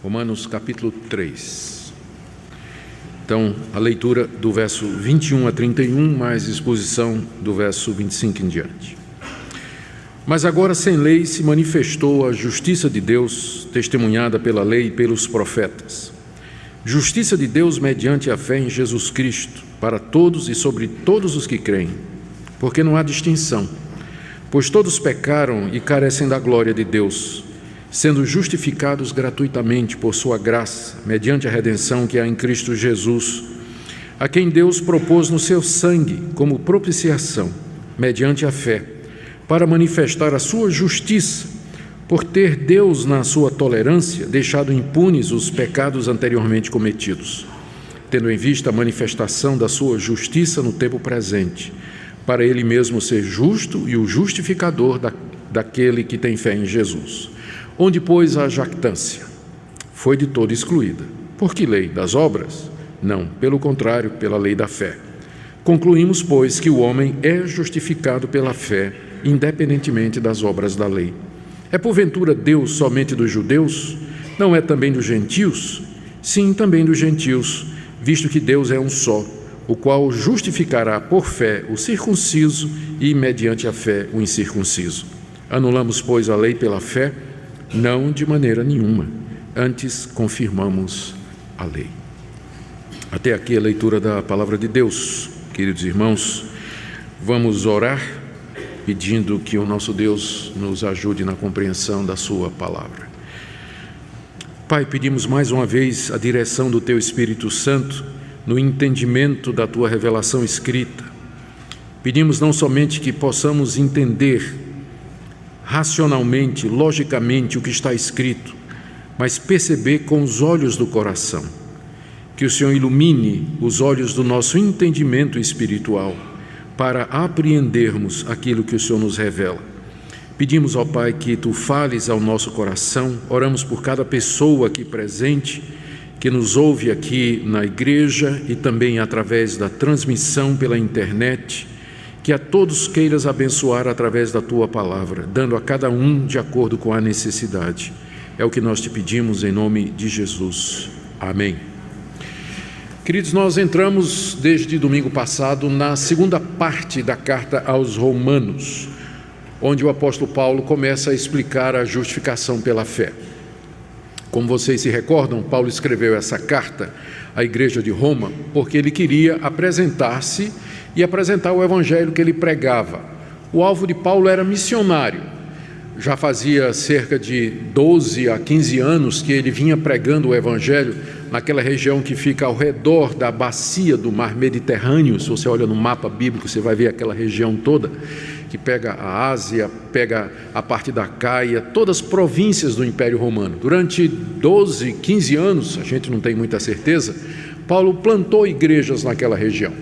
Romanos capítulo 3. Então, a leitura do verso 21 a 31, mais exposição do verso 25 em diante. Mas agora, sem lei, se manifestou a justiça de Deus, testemunhada pela lei e pelos profetas. Justiça de Deus mediante a fé em Jesus Cristo, para todos e sobre todos os que creem, porque não há distinção, pois todos pecaram e carecem da glória de Deus, sendo justificados gratuitamente por sua graça, mediante a redenção que há em Cristo Jesus, a quem Deus propôs no seu sangue como propiciação, mediante a fé, para manifestar a sua justiça, por ter Deus, na sua tolerância, deixado impunes os pecados anteriormente cometidos, tendo em vista a manifestação da sua justiça no tempo presente, para Ele mesmo ser justo e o justificador daquele que tem fé em Jesus. Onde, pois, a jactância foi de todo excluída. Por que lei? Das obras? Não, pelo contrário, pela lei da fé. Concluímos, pois, que o homem é justificado pela fé, independentemente das obras da lei. É porventura Deus somente dos judeus? Não é também dos gentios? Sim, também dos gentios, visto que Deus é um só, o qual justificará por fé o circunciso e, mediante a fé, o incircunciso. Anulamos, pois, a lei pela fé? Não, de maneira nenhuma. Antes, confirmamos a lei. Até aqui a leitura da palavra de Deus. Queridos irmãos, vamos orar pedindo que o nosso Deus nos ajude na compreensão da sua palavra. Pai, pedimos mais uma vez a direção do Teu Espírito Santo no entendimento da Tua revelação escrita. Pedimos não somente que possamos entender racionalmente, logicamente o que está escrito, mas perceber com os olhos do coração. Que o Senhor ilumine os olhos do nosso entendimento espiritual para apreendermos aquilo que o Senhor nos revela. Pedimos, ó Pai, que Tu fales ao nosso coração. Oramos por cada pessoa aqui presente, que nos ouve aqui na igreja e também através da transmissão pela internet, que a todos queiras abençoar através da Tua palavra, dando a cada um de acordo com a necessidade. É o que nós te pedimos em nome de Jesus. Amém. Queridos, nós entramos desde domingo passado na segunda parte da carta aos Romanos, onde o apóstolo Paulo começa a explicar a justificação pela fé. Como vocês se recordam, Paulo escreveu essa carta à igreja de Roma porque ele queria apresentar-se e apresentar o evangelho que ele pregava. O alvo de Paulo era missionário. Já fazia cerca de 12 a 15 anos que ele vinha pregando o evangelho naquela região que fica ao redor da bacia do mar Mediterrâneo. Se você olha no mapa bíblico, você vai ver aquela região toda, que pega a Ásia, pega a parte da Caia, todas as províncias do Império Romano. Durante 12, 15 anos, a gente não tem muita certeza, Paulo plantou igrejas naquela região.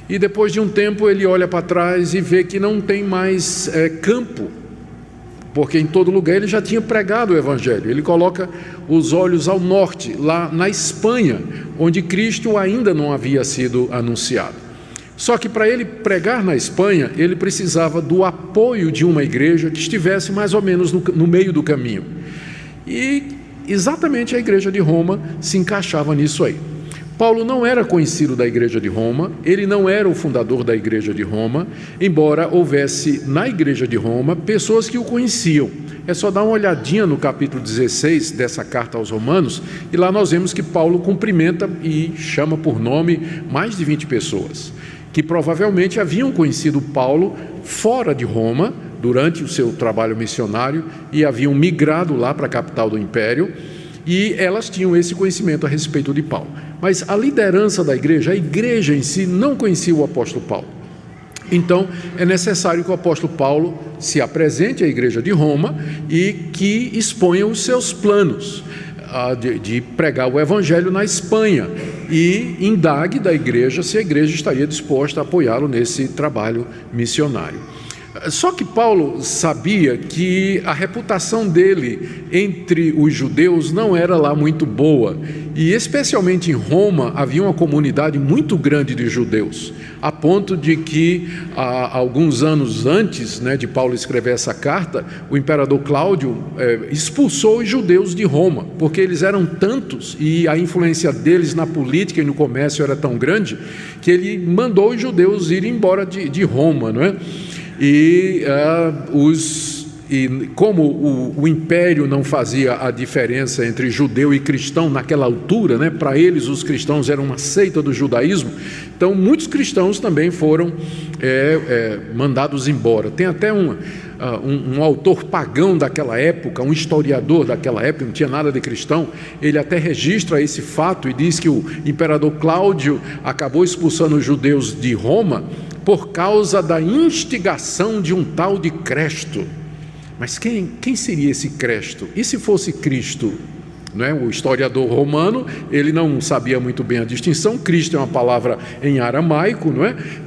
E depois de um tempo ele olha para trás e vê que não tem mais campo, porque em todo lugar ele já tinha pregado o evangelho. Ele coloca os olhos ao norte, lá na Espanha, onde Cristo ainda não havia sido anunciado. Só que para ele pregar na Espanha, ele precisava do apoio de uma igreja que estivesse mais ou menos no meio do caminho. E exatamente a igreja de Roma se encaixava nisso aí. Paulo não era conhecido da igreja de Roma, ele não era o fundador da igreja de Roma, embora houvesse na igreja de Roma pessoas que o conheciam. É só dar uma olhadinha no capítulo 16 dessa carta aos Romanos, e lá nós vemos que Paulo cumprimenta e chama por nome mais de 20 pessoas, que provavelmente haviam conhecido Paulo fora de Roma, durante o seu trabalho missionário, e haviam migrado lá para a capital do império, e elas tinham esse conhecimento a respeito de Paulo. Mas a liderança da igreja, a igreja em si, não conhecia o apóstolo Paulo. Então, é necessário que o apóstolo Paulo se apresente à igreja de Roma e que exponha os seus planos de pregar o evangelho na Espanha e indague da igreja se a igreja estaria disposta a apoiá-lo nesse trabalho missionário. Só que Paulo sabia que a reputação dele entre os judeus não era lá muito boa, e especialmente em Roma havia uma comunidade muito grande de judeus, a ponto de que alguns anos antes, de Paulo escrever essa carta, o imperador Cláudio expulsou os judeus de Roma, porque eles eram tantos e a influência deles na política e no comércio era tão grande que ele mandou os judeus irem embora de Roma, não é? E como o império não fazia a diferença entre judeu e cristão naquela altura, para eles os cristãos eram uma seita do judaísmo, então muitos cristãos também foram mandados embora. Tem até um autor pagão daquela época, um historiador daquela época, não tinha nada de cristão, ele até registra esse fato e diz que o imperador Cláudio acabou expulsando os judeus de Roma por causa da instigação de um tal de Cresto. Mas quem seria esse Cresto? E se fosse Cristo? O historiador romano, ele não sabia muito bem a distinção. Cristo é uma palavra em aramaico,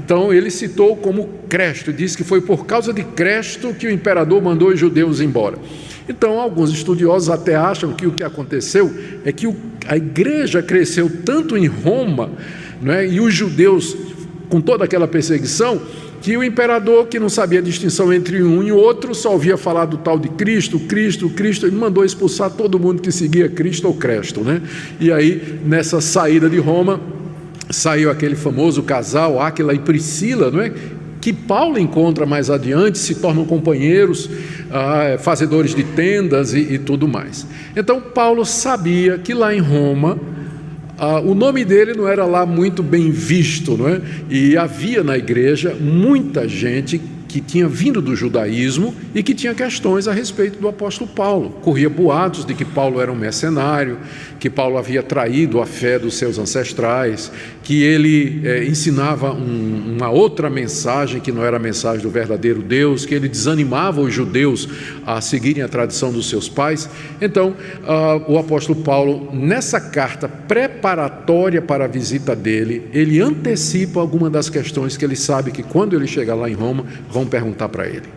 Então ele citou como Cresto, disse que foi por causa de Cresto que o imperador mandou os judeus embora. Então alguns estudiosos até acham que o que aconteceu é que a igreja cresceu tanto em Roma, e os judeus com toda aquela perseguição, que o imperador, que não sabia a distinção entre um e outro, só ouvia falar do tal de Cristo, ele mandou expulsar todo mundo que seguia Cristo ou Cresto, E aí, nessa saída de Roma, saiu aquele famoso casal, Áquila e Priscila, que Paulo encontra mais adiante, se tornam companheiros, fazedores de tendas e tudo mais. Então, Paulo sabia que lá em Roma, o nome dele não era lá muito bem visto, E havia na igreja muita gente que tinha vindo do judaísmo e que tinha questões a respeito do apóstolo Paulo. Corria boatos de que Paulo era um mercenário, que Paulo havia traído a fé dos seus ancestrais, que ele ensinava uma outra mensagem que não era a mensagem do verdadeiro Deus, que ele desanimava os judeus a seguirem a tradição dos seus pais. Então, o apóstolo Paulo, nessa carta preparatória para a visita dele, ele antecipa alguma das questões que ele sabe que quando ele chegar lá em Roma, vão perguntar para ele.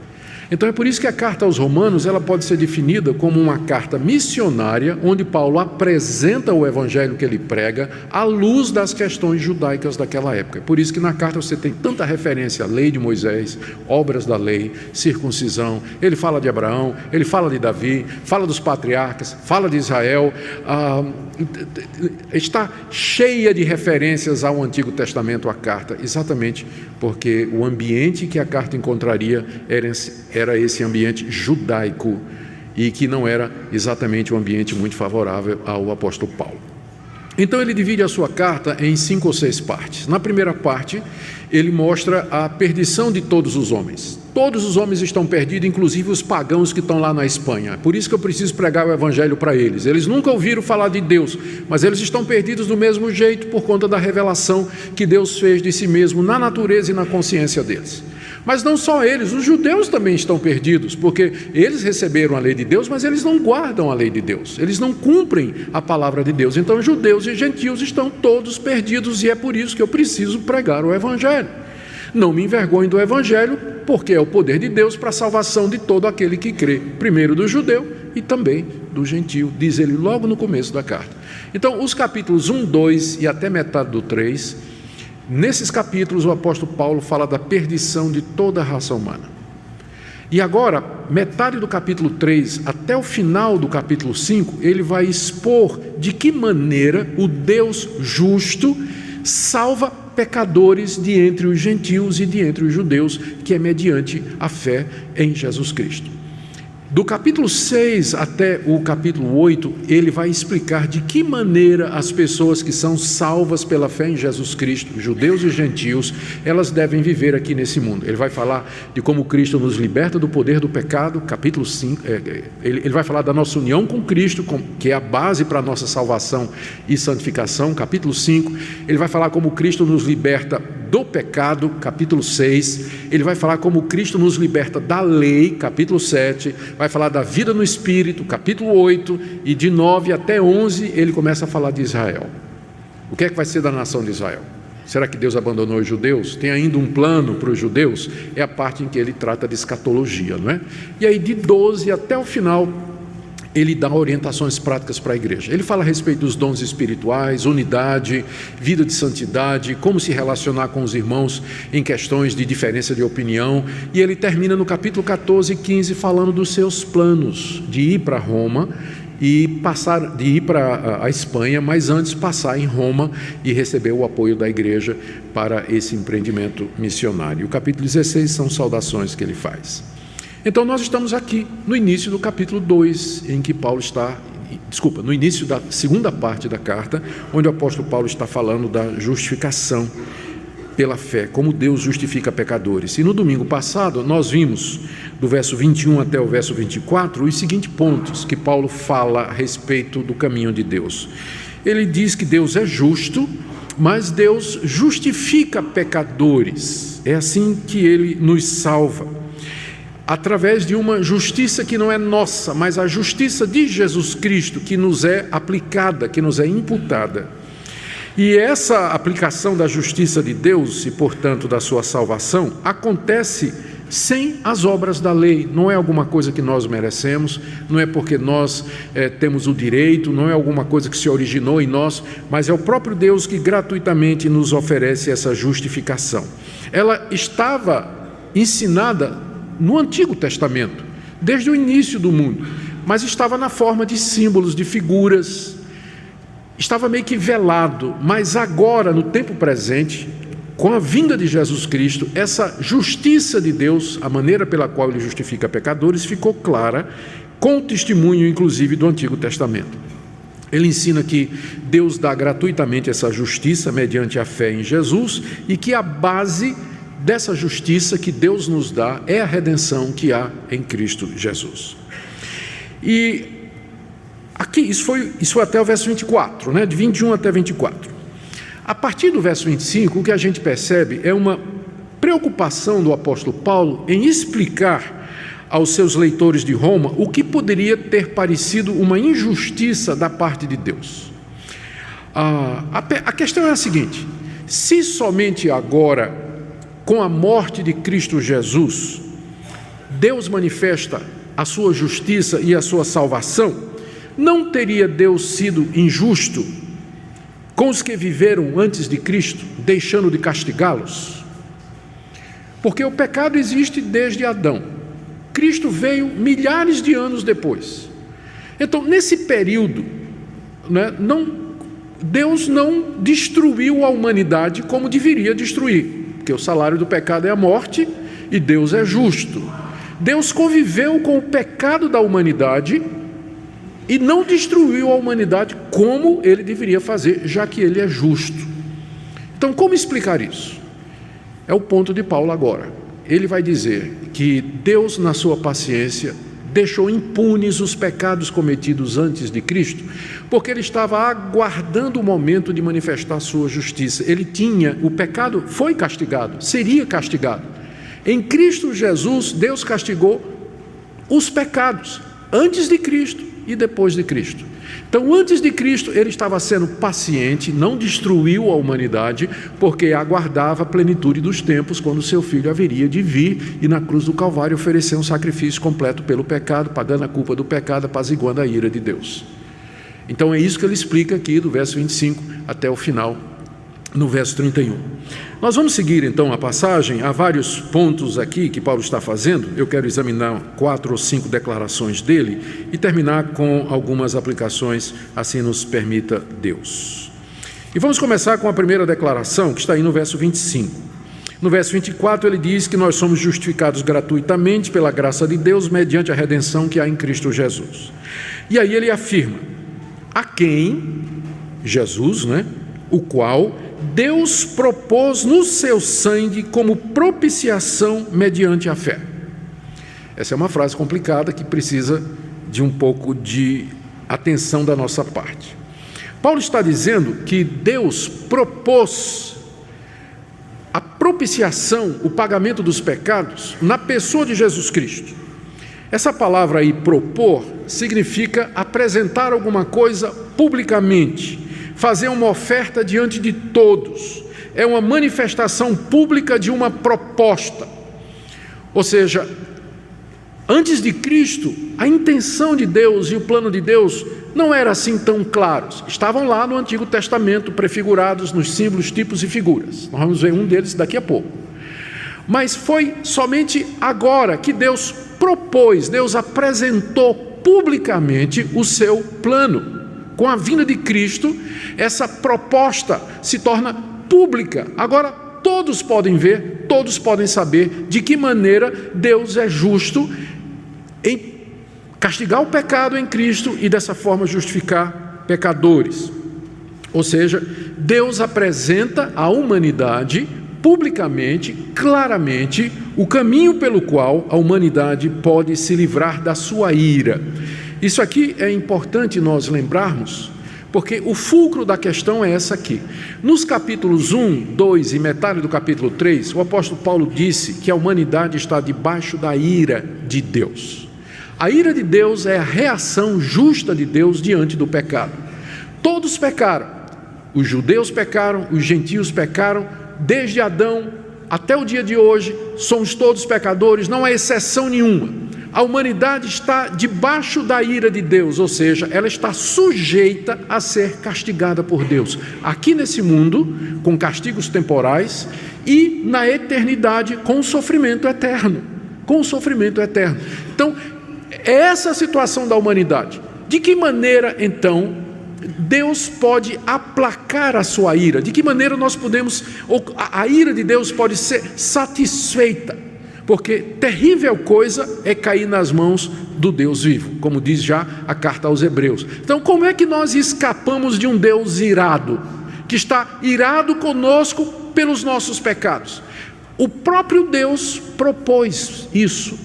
Então é por isso que a carta aos Romanos ela pode ser definida como uma carta missionária, onde Paulo apresenta o evangelho que ele prega à luz das questões judaicas daquela época. É por isso que na carta você tem tanta referência à lei de Moisés, obras da lei, circuncisão, ele fala de Abraão, ele fala de Davi, fala dos patriarcas, fala de Israel, está cheia de referências ao Antigo Testamento, a carta, exatamente porque o ambiente que a carta encontraria era esse ambiente judaico e que não era exatamente um ambiente muito favorável ao apóstolo Paulo. Então ele divide a sua carta em 5 ou 6 partes. Na primeira parte, ele mostra a perdição de todos os homens. Todos os homens estão perdidos, inclusive os pagãos que estão lá na Espanha. Por isso que eu preciso pregar o evangelho para eles. Eles nunca ouviram falar de Deus, mas eles estão perdidos do mesmo jeito por conta da revelação que Deus fez de si mesmo na natureza e na consciência deles. Mas não só eles, os judeus também estão perdidos, porque eles receberam a lei de Deus, mas eles não guardam a lei de Deus, eles não cumprem a palavra de Deus. Então judeus e gentios estão todos perdidos, e é por isso que eu preciso pregar o evangelho. Não me envergonhe do evangelho, porque é o poder de Deus para a salvação de todo aquele que crê, primeiro do judeu e também do gentio, diz ele logo no começo da carta. Então os capítulos 1, 2 e até metade do 3, nesses capítulos o apóstolo Paulo fala da perdição de toda a raça humana. E agora, metade do capítulo 3 até o final do capítulo 5, ele vai expor de que maneira o Deus justo salva pecadores de entre os gentios e de entre os judeus, que é mediante a fé em Jesus Cristo. Do capítulo 6 até o capítulo 8, ele vai explicar de que maneira as pessoas que são salvas pela fé em Jesus Cristo, judeus e gentios, elas devem viver aqui nesse mundo. Ele vai falar de como Cristo nos liberta do poder do pecado, capítulo 5, ele vai falar da nossa união com Cristo, que é a base para a nossa salvação e santificação, capítulo 5, ele vai falar como Cristo nos liberta do pecado, capítulo 6, ele vai falar como Cristo nos liberta da lei, capítulo 7, vai falar da vida no Espírito, capítulo 8, e de 9 até 11 ele começa a falar de Israel. O que é que vai ser da nação de Israel? Será que Deus abandonou os judeus? Tem ainda um plano para os judeus? É a parte em que ele trata de escatologia, não é? E aí de 12 até o final, ele dá orientações práticas para a igreja. Ele fala a respeito dos dons espirituais, unidade, vida de santidade, como se relacionar com os irmãos em questões de diferença de opinião. E ele termina no capítulo 14 e 15 falando dos seus planos de ir para Roma e de ir para a Espanha, mas antes passar em Roma e receber o apoio da igreja para esse empreendimento missionário. O capítulo 16 são saudações que ele faz. Então nós estamos aqui no início do capítulo 2, em que Paulo está, no início da segunda parte da carta, onde o apóstolo Paulo está falando da justificação pela fé, como Deus justifica pecadores. E no domingo passado nós vimos, do verso 21 até o verso 24, os seguintes pontos que Paulo fala a respeito do caminho de Deus. Ele diz que Deus é justo, mas Deus justifica pecadores. É assim que ele nos salva, através de uma justiça que não é nossa, mas a justiça de Jesus Cristo, que nos é aplicada, que nos é imputada. E essa aplicação da justiça de Deus, e portanto da sua salvação, acontece sem as obras da lei. Não é alguma coisa que nós merecemos, não é porque nós temos o direito, não é alguma coisa que se originou em nós, mas é o próprio Deus que gratuitamente nos oferece essa justificação. Ela estava ensinada no Antigo Testamento, desde o início do mundo, mas estava na forma de símbolos, de figuras, estava meio que velado, mas agora, no tempo presente, com a vinda de Jesus Cristo, essa justiça de Deus, a maneira pela qual ele justifica pecadores, ficou clara, com o testemunho, inclusive, do Antigo Testamento. Ele ensina que Deus dá gratuitamente essa justiça mediante a fé em Jesus e que a base dessa justiça que Deus nos dá é a redenção que há em Cristo Jesus. E aqui, isso foi até o verso 24, né? De 21 até 24. A partir do verso 25, o que a gente percebe é uma preocupação do apóstolo Paulo em explicar aos seus leitores de Roma o que poderia ter parecido uma injustiça da parte de Deus. A questão é a seguinte: se somente agora, com a morte de Cristo Jesus, Deus manifesta a sua justiça e a sua salvação, não teria Deus sido injusto com os que viveram antes de Cristo, deixando de castigá-los? Porque o pecado existe desde Adão. Cristo veio milhares de anos depois. Então, nesse período, né, Deus não destruiu a humanidade como deveria destruir, porque o salário do pecado é a morte e Deus é justo. Deus conviveu com o pecado da humanidade e não destruiu a humanidade como ele deveria fazer, já que ele é justo. Então, como explicar isso? É o ponto de Paulo agora. Ele vai dizer que Deus, na sua paciência, deixou impunes os pecados cometidos antes de Cristo, porque ele estava aguardando o momento de manifestar a sua justiça. O pecado foi castigado, seria castigado. Em Cristo Jesus, Deus castigou os pecados, antes de Cristo e depois de Cristo. Então, antes de Cristo, ele estava sendo paciente, não destruiu a humanidade, porque aguardava a plenitude dos tempos, quando seu filho haveria de vir e na cruz do Calvário oferecer um sacrifício completo pelo pecado, pagando a culpa do pecado, apaziguando a ira de Deus. Então é isso que ele explica aqui do verso 25 até o final, no verso 31. Nós vamos seguir então a passagem. Há vários pontos aqui que Paulo está fazendo. Eu quero examinar 4 ou 5 declarações dele e terminar com algumas aplicações, assim nos permita Deus. E vamos começar com a primeira declaração, que está aí no verso 25. No verso 24 ele diz que nós somos justificados gratuitamente pela graça de Deus mediante a redenção que há em Cristo Jesus. E aí ele afirma: a quem? Jesus, né? O qual Deus propôs no seu sangue como propiciação mediante a fé. Essa é uma frase complicada que precisa de um pouco de atenção da nossa parte. Paulo está dizendo que Deus propôs a propiciação, o pagamento dos pecados, na pessoa de Jesus Cristo. Essa palavra aí, propor, significa apresentar alguma coisa publicamente, fazer uma oferta diante de todos, é uma manifestação pública de uma proposta. Ou seja, antes de Cristo, a intenção de Deus e o plano de Deus não eram assim tão claros. Estavam lá no Antigo Testamento, prefigurados nos símbolos, tipos e figuras. Nós vamos ver um deles daqui a pouco. Mas foi somente agora que Deus propôs, Deus apresentou publicamente o seu plano. Com a vinda de Cristo, essa proposta se torna pública. Agora todos podem ver, todos podem saber de que maneira Deus é justo em castigar o pecado em Cristo e dessa forma justificar pecadores. Ou seja, Deus apresenta à humanidade publicamente, claramente, o caminho pelo qual a humanidade pode se livrar da sua ira. Isso aqui é importante nós lembrarmos, porque o fulcro da questão é essa aqui. Nos capítulos 1, 2 e metade do capítulo 3, o apóstolo Paulo disse que a humanidade está debaixo da ira de Deus. A ira de Deus é a reação justa de Deus diante do pecado. Todos pecaram. Os judeus pecaram, os gentios pecaram, desde Adão até o dia de hoje, somos todos pecadores, não há exceção nenhuma. A humanidade está debaixo da ira de Deus, ou seja, ela está sujeita a ser castigada por Deus, aqui nesse mundo, com castigos temporais, e na eternidade, com o sofrimento eterno. Com o sofrimento eterno. Então, é essa a situação da humanidade. De que maneira, então, Deus pode aplacar a sua ira? De que maneira nós podemos, ou a ira de Deus pode ser satisfeita? Porque terrível coisa é cair nas mãos do Deus vivo, como diz já a carta aos Hebreus. Então, como é que nós escapamos de um Deus irado, que está irado conosco pelos nossos pecados? O próprio Deus propôs isso.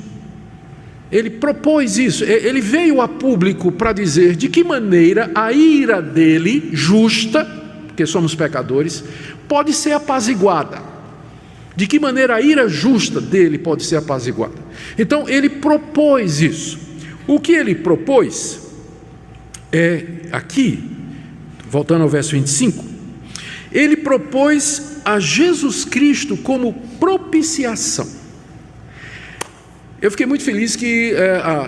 Ele propôs isso, ele veio a público para dizer de que maneira a ira dele, justa, porque somos pecadores, pode ser apaziguada. De que maneira a ira justa dele pode ser apaziguada. Então ele propôs isso. O que ele propôs é aqui, voltando ao verso 25, ele propôs a Jesus Cristo como propiciação. Eu fiquei muito feliz que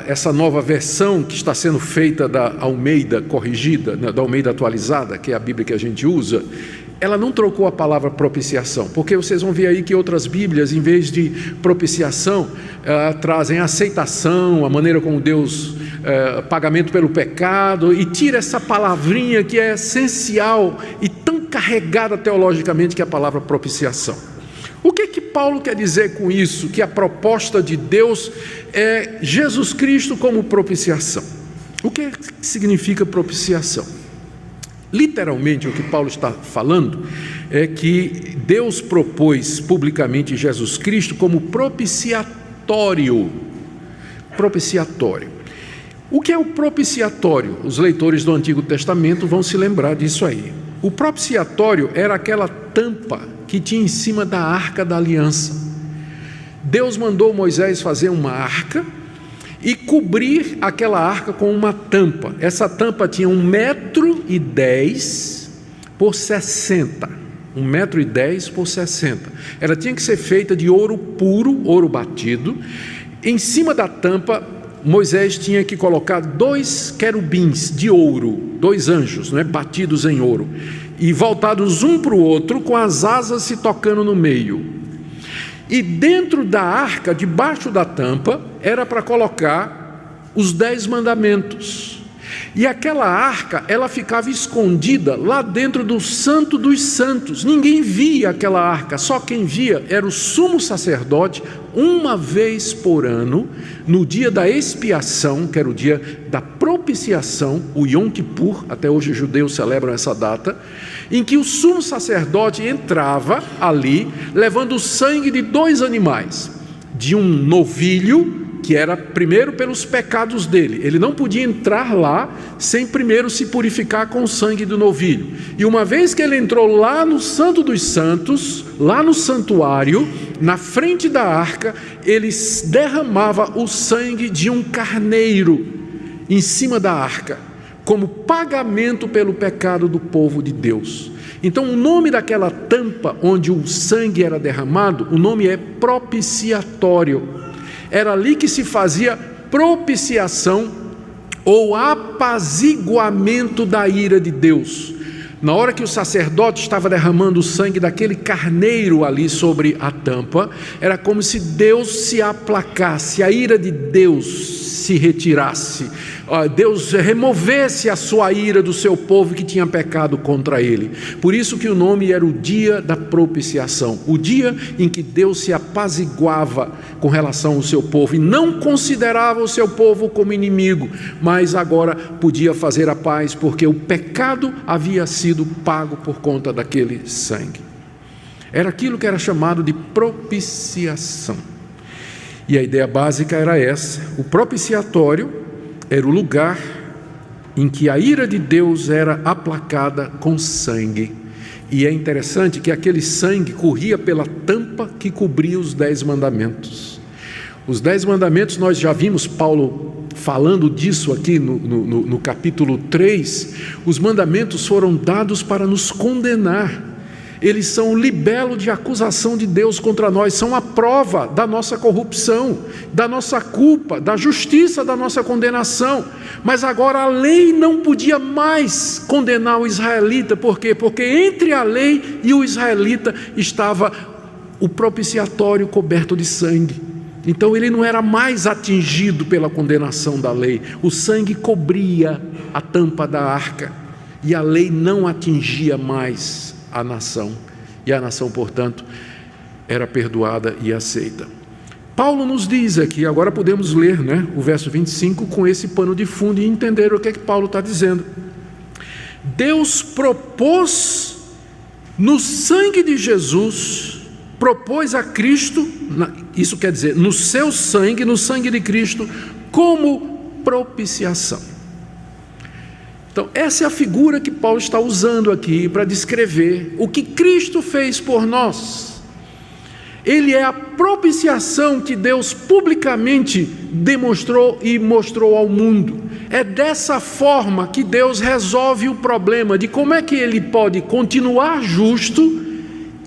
essa nova versão que está sendo feita da Almeida corrigida, da Almeida atualizada, que é a Bíblia que a gente usa, ela não trocou a palavra propiciação, porque vocês vão ver aí que outras Bíblias, em vez de propiciação, trazem aceitação, a maneira como Deus, pagamento pelo pecado, e tira essa palavrinha que é essencial e tão carregada teologicamente, que é a palavra propiciação. O que Paulo quer dizer com isso? Que a proposta de Deus é Jesus Cristo como propiciação. O que significa propiciação? Literalmente, o que Paulo está falando é que Deus propôs publicamente Jesus Cristo como propiciatório. Propiciatório. O que é o propiciatório? Os leitores do Antigo Testamento vão se lembrar disso aí. O propiciatório era aquela tampa que tinha em cima da arca da aliança. Deus mandou Moisés fazer uma arca e cobrir aquela arca com uma tampa. Essa tampa tinha 1,10 m por 60. 1,10 m por 60. Ela tinha que ser feita de ouro puro, ouro batido. Em cima da tampa, Moisés tinha que colocar 2 querubins de ouro, 2 anjos, batidos em ouro, e voltados um para o outro, com as asas se tocando no meio. E dentro da arca, debaixo da tampa, era para colocar os 10 mandamentos. E aquela arca, ela ficava escondida lá dentro do Santo dos Santos. Ninguém via aquela arca, só quem via era o sumo sacerdote, uma vez por ano, no dia da expiação, que era o dia da propiciação, o Yom Kippur, até hoje os judeus celebram essa data, em que o sumo sacerdote entrava ali, levando o sangue de 2 animais, de um novilho, que era primeiro pelos pecados dele. Ele não podia entrar lá sem primeiro se purificar com o sangue do novilho. E uma vez que ele entrou lá no Santo dos Santos, lá no santuário, na frente da arca, ele derramava o sangue de um carneiro em cima da arca, como pagamento pelo pecado do povo de Deus. Então o nome daquela tampa onde o sangue era derramado, o nome é propiciatório. Era ali que se fazia propiciação ou apaziguamento da ira de Deus. Na hora que o sacerdote estava derramando o sangue daquele carneiro ali sobre a tampa, era como se Deus se aplacasse, a ira de Deus se retirasse, Deus removesse a sua ira do seu povo que tinha pecado contra ele. Por isso que o nome era o dia da propiciação, o dia em que Deus se apaziguava com relação ao seu povo e não considerava o seu povo como inimigo, mas agora podia fazer a paz, porque o pecado havia sido pago por conta daquele sangue. Era aquilo que era chamado de propiciação. E a ideia básica era essa: o propiciatório era o lugar em que a ira de Deus era aplacada com sangue. E é interessante que aquele sangue corria pela tampa que cobria os 10 mandamentos. Os 10 mandamentos, nós já vimos Paulo falando disso aqui no capítulo 3. Os mandamentos foram dados para nos condenar. Eles são o libelo de acusação de Deus contra nós, são a prova da nossa corrupção, da nossa culpa, da justiça da nossa condenação. Mas agora a lei não podia mais condenar o israelita. Por quê? Porque entre a lei e o israelita estava o propiciatório coberto de sangue. Então ele não era mais atingido pela condenação da lei. O sangue cobria a tampa da arca e a lei não atingia mais a nação, e a nação, portanto, era perdoada e aceita. Paulo nos diz aqui, agora podemos ler, o verso 25 com esse pano de fundo e entender o que é que Paulo está dizendo. Deus propôs no sangue de Jesus, propôs a Cristo, isso quer dizer, no seu sangue, no sangue de Cristo, como propiciação. Então, essa é a figura que Paulo está usando aqui para descrever o que Cristo fez por nós. Ele é a propiciação que Deus publicamente demonstrou e mostrou ao mundo. É dessa forma que Deus resolve o problema de como é que Ele pode continuar justo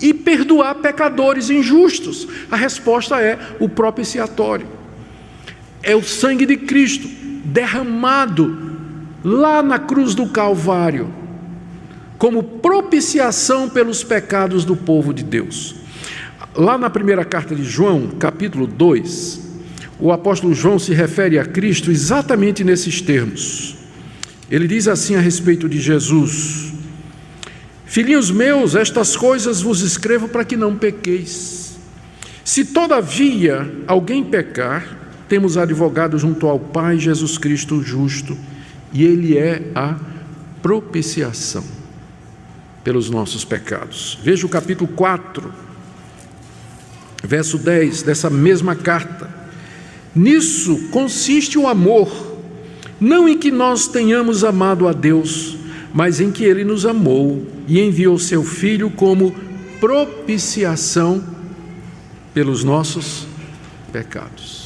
e perdoar pecadores injustos. A resposta é o propiciatório. É o sangue de Cristo derramado lá na cruz do Calvário, como propiciação pelos pecados do povo de Deus. Lá na primeira carta de João, capítulo 2, o apóstolo João se refere a Cristo exatamente nesses termos. Ele diz assim a respeito de Jesus: filhinhos meus, estas coisas vos escrevo para que não pequeis. Se todavia alguém pecar, temos advogado junto ao Pai, Jesus Cristo justo, e Ele é a propiciação pelos nossos pecados. Veja o capítulo 4, verso 10 dessa mesma carta. Nisso consiste o amor, não em que nós tenhamos amado a Deus, mas em que Ele nos amou e enviou seu Filho como propiciação pelos nossos pecados.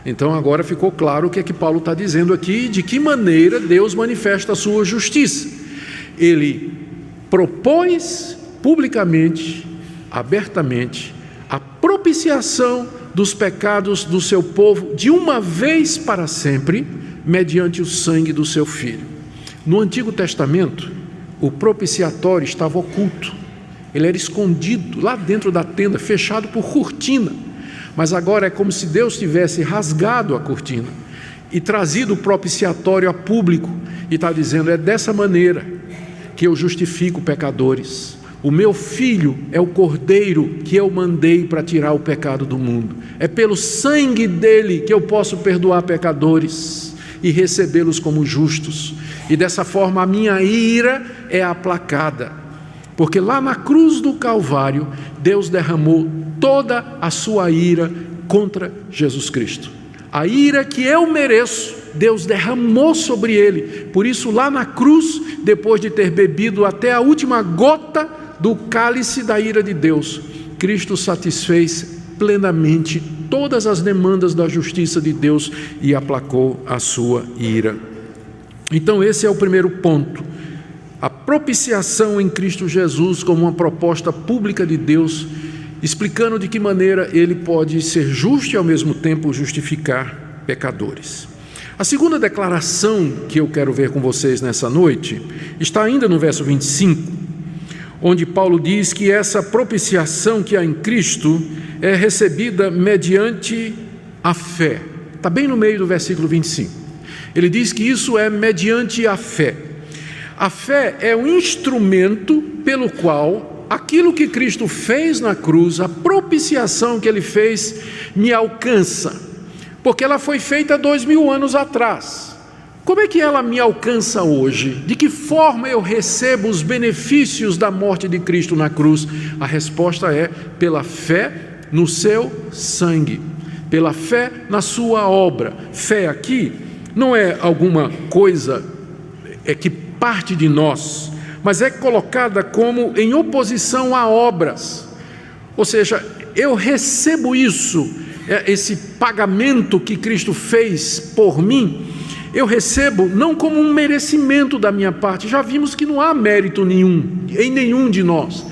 Então agora ficou claro o que é que Paulo está dizendo aqui, de que maneira Deus manifesta a sua justiça. Ele propôs publicamente, abertamente, a propiciação dos pecados do seu povo de uma vez para sempre, mediante o sangue do seu Filho. No Antigo Testamento, o propiciatório estava oculto, ele era escondido lá dentro da tenda, fechado por cortina. Mas agora é como se Deus tivesse rasgado a cortina e trazido o propiciatório a público e está dizendo: é dessa maneira que eu justifico pecadores. O meu Filho é o Cordeiro que eu mandei para tirar o pecado do mundo. É pelo sangue dele que eu posso perdoar pecadores e recebê-los como justos. E dessa forma a minha ira é aplacada, porque lá na cruz do Calvário Deus derramou toda a sua ira contra Jesus Cristo. A ira que eu mereço, Deus derramou sobre ele. Por isso lá na cruz, depois de ter bebido até a última gota do cálice da ira de Deus, Cristo satisfez plenamente todas as demandas da justiça de Deus e aplacou a sua ira. Então esse é o primeiro ponto. A propiciação em Cristo Jesus como uma proposta pública de Deus, explicando de que maneira Ele pode ser justo e ao mesmo tempo justificar pecadores. A segunda declaração que eu quero ver com vocês nessa noite está ainda no verso 25, onde Paulo diz que essa propiciação que há em Cristo é recebida mediante a fé. Está bem no meio do versículo 25. Ele diz que isso é mediante a fé. A fé é um instrumento pelo qual aquilo que Cristo fez na cruz, a propiciação que Ele fez, me alcança, porque ela foi feita 2000 anos atrás. Como é que ela me alcança hoje? De que forma eu recebo os benefícios da morte de Cristo na cruz? A resposta é pela fé no seu sangue, pela fé na sua obra. Fé aqui não é alguma coisa que parte de nós, mas é colocada como em oposição a obras. Ou seja, eu recebo isso, esse pagamento que Cristo fez por mim, eu recebo não como um merecimento da minha parte. Já vimos que não há mérito nenhum em nenhum de nós,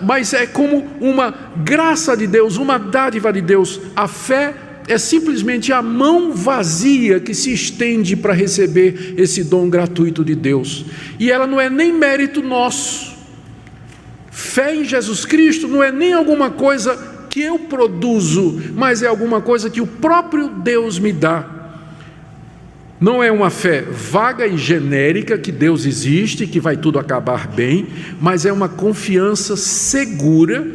mas é como uma graça de Deus, uma dádiva de Deus. A fé é simplesmente a mão vazia que se estende para receber esse dom gratuito de Deus, e ela não é nem mérito nosso. Fé em Jesus Cristo não é nem alguma coisa que eu produzo, mas é alguma coisa que o próprio Deus me dá. Não é uma fé vaga e genérica que Deus existe, que vai tudo acabar bem, mas é uma confiança segura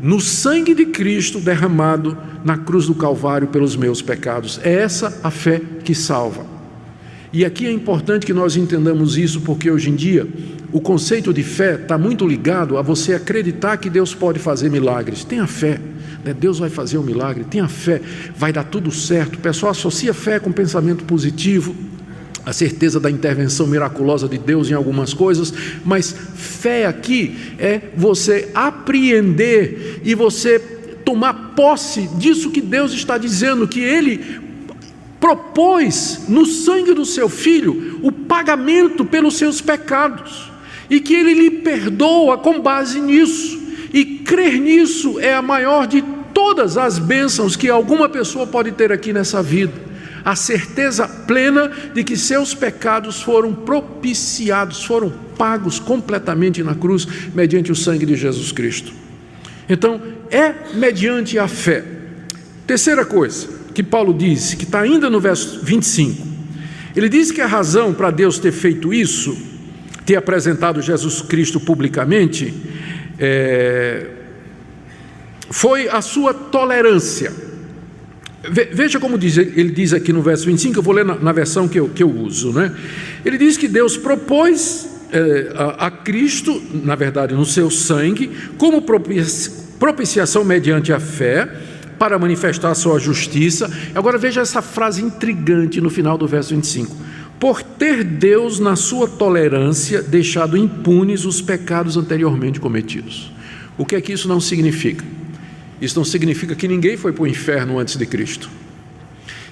no sangue de Cristo derramado na cruz do Calvário pelos meus pecados. É essa a fé que salva. E aqui é importante que nós entendamos isso, porque hoje em dia o conceito de fé está muito ligado a você acreditar que Deus pode fazer milagres. Tenha fé, né? Deus vai fazer um milagre, tenha fé, vai dar tudo certo. O pessoal associa fé com pensamento positivo, a certeza da intervenção miraculosa de Deus em algumas coisas, mas fé aqui é você apreender e você tomar posse disso que Deus está dizendo, que Ele propôs no sangue do seu Filho o pagamento pelos seus pecados, e que Ele lhe perdoa com base nisso, e crer nisso é a maior de todas as bênçãos que alguma pessoa pode ter aqui nessa vida. A certeza plena de que seus pecados foram propiciados, foram pagos completamente na cruz, mediante o sangue de Jesus Cristo. Então, é mediante a fé. Terceira coisa que Paulo diz, que está ainda no verso 25, ele diz que a razão para Deus ter feito isso, ter apresentado Jesus Cristo publicamente, foi a sua tolerância. Veja como ele diz aqui no verso 25, eu vou ler na versão que eu uso, né? Ele diz que Deus propôs a Cristo, na verdade no seu sangue, como propiciação mediante a fé, para manifestar a sua justiça. Agora veja essa frase intrigante no final do verso 25: por ter Deus na sua tolerância deixado impunes os pecados anteriormente cometidos. O que é que isso não significa? Isso não significa que ninguém foi para o inferno antes de Cristo.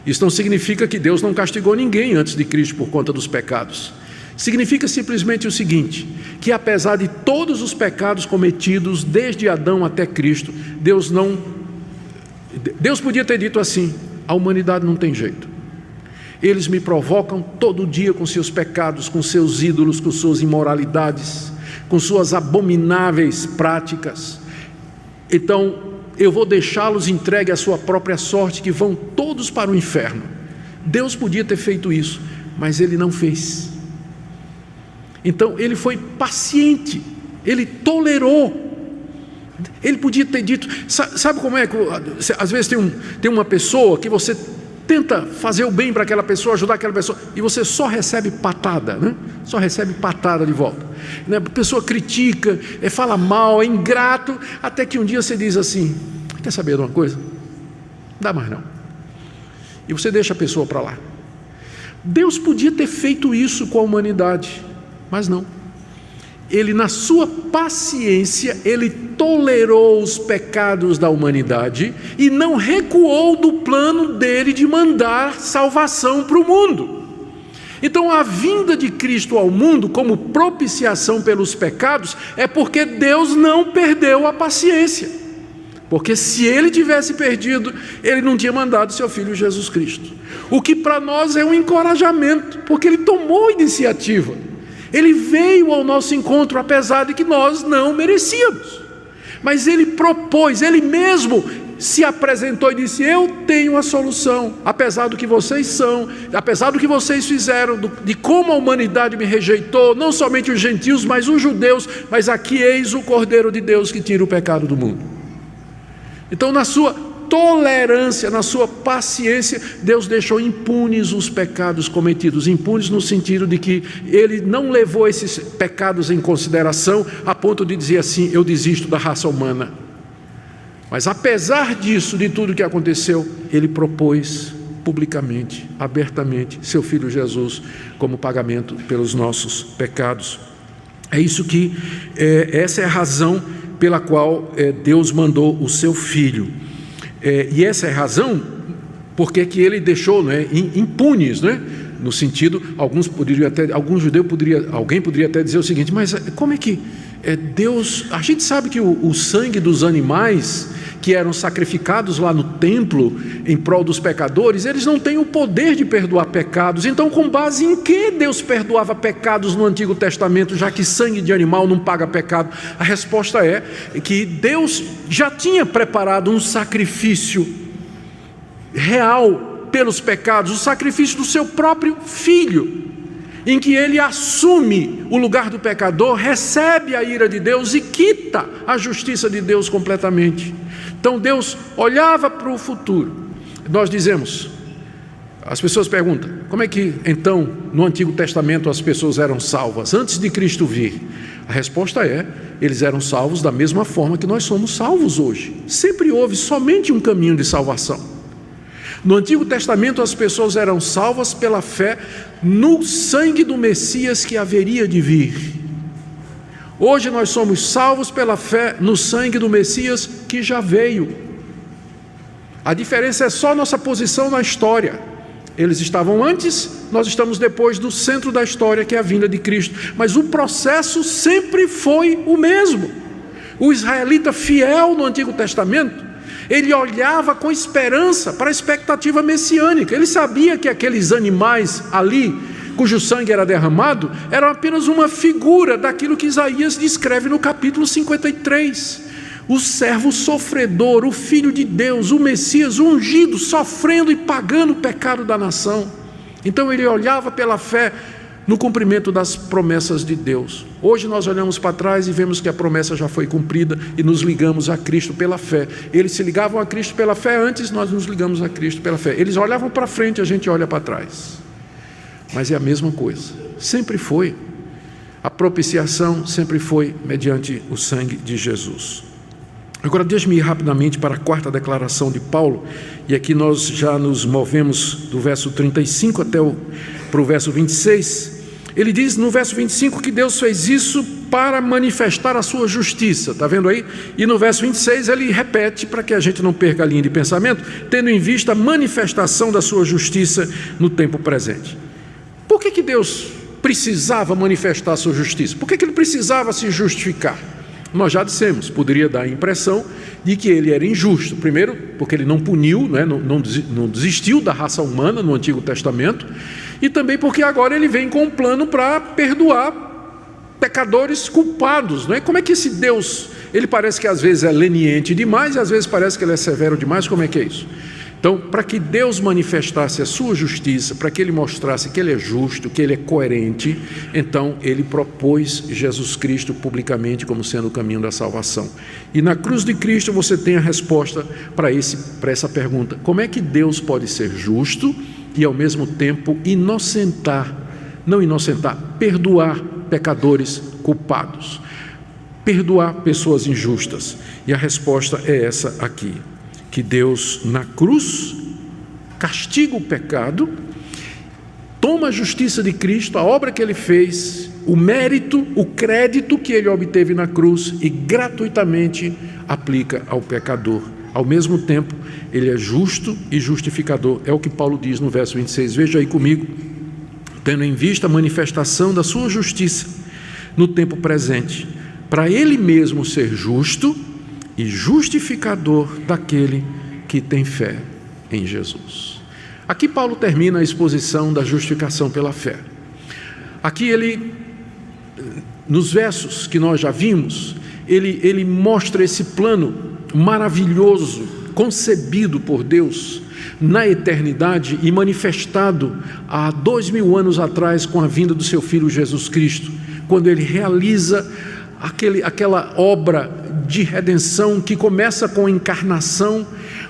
Isso não significa que Deus não castigou ninguém antes de Cristo por conta dos pecados. Significa simplesmente o seguinte, que apesar de todos os pecados cometidos desde Adão até Cristo, Deus podia ter dito assim: a humanidade não tem jeito. Eles me provocam todo dia com seus pecados, com seus ídolos, com suas imoralidades, com suas abomináveis práticas. Então eu vou deixá-los entregue à sua própria sorte, que vão todos para o inferno. Deus podia ter feito isso, mas Ele não fez. Então Ele foi paciente, Ele tolerou. Ele podia ter dito, sabe como é que às vezes tem uma pessoa que você tenta fazer o bem para aquela pessoa, ajudar aquela pessoa, e você só recebe patada, né? Só recebe patada de volta, né? A pessoa critica, fala mal, é ingrato, até que um dia você diz assim: quer saber de uma coisa? Não dá mais não. E você deixa a pessoa para lá. Deus podia ter feito isso com a humanidade, mas não. Ele, na sua paciência, Ele tolerou os pecados da humanidade e não recuou do plano dele de mandar salvação para o mundo. Então a vinda de Cristo ao mundo como propiciação pelos pecados é porque Deus não perdeu a paciência. Porque se ele tivesse perdido, ele não tinha mandado seu Filho Jesus Cristo. O que para nós é um encorajamento, porque ele tomou a iniciativa. Ele veio ao nosso encontro, apesar de que nós não merecíamos. Mas ele propôs, ele mesmo se apresentou e disse: eu tenho a solução, apesar do que vocês são, apesar do que vocês fizeram, de como a humanidade me rejeitou, não somente os gentios, mas os judeus, mas aqui eis o Cordeiro de Deus que tira o pecado do mundo. Então, na sua tolerância, na sua paciência, Deus deixou impunes os pecados cometidos, impunes no sentido de que ele não levou esses pecados em consideração a ponto de dizer assim: eu desisto da raça humana. Mas apesar disso, de tudo que aconteceu, ele propôs publicamente, abertamente, seu Filho Jesus como pagamento pelos nossos pecados. É isso que, essa é a razão pela qual Deus mandou o seu Filho. E essa é a razão porque que ele deixou, impunes, no sentido, alguém poderia até dizer o seguinte: mas como é que Deus, a gente sabe que o sangue dos animais que eram sacrificados lá no templo em prol dos pecadores, eles não têm o poder de perdoar pecados. Então, com base em que Deus perdoava pecados no Antigo Testamento, já que sangue de animal não paga pecado? A resposta é que Deus já tinha preparado um sacrifício real pelos pecados, o sacrifício do seu próprio Filho, em que ele assume o lugar do pecador, recebe a ira de Deus e quita a justiça de Deus completamente. Então Deus olhava para o futuro. Nós dizemos, as pessoas perguntam: como é que então no Antigo Testamento as pessoas eram salvas antes de Cristo vir? A resposta é: eles eram salvos da mesma forma que nós somos salvos hoje. Sempre houve somente um caminho de salvação. No Antigo Testamento as pessoas eram salvas pela fé no sangue do Messias que haveria de vir. Hoje nós somos salvos pela fé no sangue do Messias que já veio. A diferença é só nossa posição na história. Eles estavam antes, nós estamos depois do centro da história, que é a vinda de Cristo. Mas o processo sempre foi o mesmo. O israelita fiel no Antigo Testamento, ele olhava com esperança para a expectativa messiânica. Ele sabia que aqueles animais ali, cujo sangue era derramado, eram apenas uma figura daquilo que Isaías descreve no capítulo 53. O servo sofredor, o Filho de Deus, o Messias ungido, sofrendo e pagando o pecado da nação. Então ele olhava pela fé no cumprimento das promessas de Deus. Hoje nós olhamos para trás e vemos que a promessa já foi cumprida e nos ligamos a Cristo pela fé. Eles se ligavam a Cristo pela fé antes, nós nos ligamos a Cristo pela fé. Eles olhavam para frente, a gente olha para trás. Mas é a mesma coisa, sempre foi. A propiciação sempre foi mediante o sangue de Jesus. Agora deixe-me ir rapidamente para a quarta declaração de Paulo, e aqui nós já nos movemos do verso 35 para o verso 26. Ele diz no verso 25 que Deus fez isso para manifestar a sua justiça, está vendo aí? E no verso 26 ele repete, para que a gente não perca a linha de pensamento, tendo em vista a manifestação da sua justiça no tempo presente. Por que Deus precisava manifestar a sua justiça? Por que ele precisava se justificar? Nós já dissemos, poderia dar a impressão de que ele era injusto. Primeiro, porque ele não puniu, não desistiu da raça humana no Antigo Testamento, e também porque agora ele vem com um plano para perdoar pecadores culpados. Como é que esse Deus, ele parece que às vezes é leniente demais, e às vezes parece que ele é severo demais? Como é que é isso? Então, para que Deus manifestasse a sua justiça, para que ele mostrasse que ele é justo, que ele é coerente, então ele propôs Jesus Cristo publicamente como sendo o caminho da salvação. E na cruz de Cristo você tem a resposta para essa pergunta: como é que Deus pode ser justo e ao mesmo tempo perdoar pecadores culpados, perdoar pessoas injustas? E a resposta é essa aqui: que Deus na cruz castiga o pecado, toma a justiça de Cristo, a obra que ele fez, o mérito, o crédito que ele obteve na cruz, e gratuitamente aplica ao pecador. Ao mesmo tempo, ele é justo e justificador. É o que Paulo diz no verso 26. Veja aí comigo, tendo em vista a manifestação da sua justiça no tempo presente, para ele mesmo ser justo e justificador daquele que tem fé em Jesus. Aqui Paulo termina a exposição da justificação pela fé. Aqui ele, nos versos que nós já vimos, ele mostra esse plano maravilhoso, concebido por Deus na eternidade e manifestado há 2000 anos atrás com a vinda do seu Filho Jesus Cristo, quando ele realiza aquela obra de redenção que começa com a encarnação,